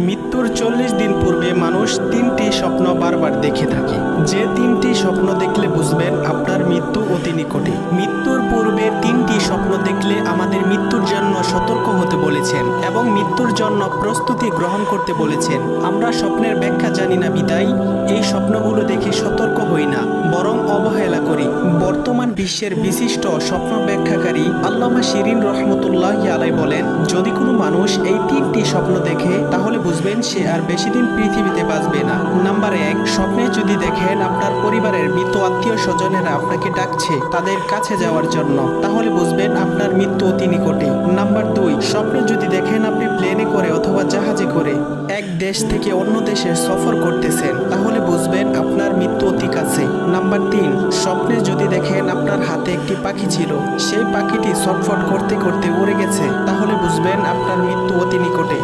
মৃত্যুর 40 দিন পূর্বে মানুষ 3টি স্বপ্ন বারবার দেখে থাকে। যে 3টি স্বপ্ন দেখলে বুঝবেন আপনার মৃত্যু অতি নিকটে। মৃত্যুর পূর্বে 3টি স্বপ্ন দেখলে আমাদের মৃত্যুর জন্য সতর্ক হতে বলেছেন এবং মৃত্যুর জন্য প্রস্তুতি গ্রহণ করতে বলেছেন। আমরা স্বপ্নের ব্যাখ্যা জানি না বিদায় এই স্বপ্নগুলো দেখে সতর্ক হই না, বরং অবহেলা করি। বর্তমান বিশ্বের বিশিষ্ট স্বপ্ন ব্যাখ্যাকারী আল্লামা শিরিন রহমতুল্লাহি আলাইহি বলেন, যদি কোনো মানুষ এই 3টি স্বপ্ন দেখে তাহলে বুঝবেন সে আর বেশি দিন পৃথিবীতে বাঁচবে না। নাম্বার 1, স্বপ্নে যদি দেখেন আপনার পরিবারের মৃত আত্মীয় স্বজনেরা আপনাকে ডাকছে তাদের কাছে যাওয়ার জন্য, তাহলে বুঝবেন আপনার মৃত্যু অতি নিকটে। নাম্বার 2, স্বপ্নে যদি দেখেন আপনি প্লেনে করে অথবা জাহাজে করে এক দেশ থেকে অন্য দেশে সফর করতেছেন, তাহলে বুঝবেন আপনার মৃত্যু অতি কাছে। নাম্বার 3, স্বপ্নে যদি দেখেন আপনার হাতে একটি পাখি ছিল, সেই পাখিটি ছটফট করতে করতে উড়ে গেছে, তাহলে বুঝবেন আপনার মৃত্যু অতি নিকটে।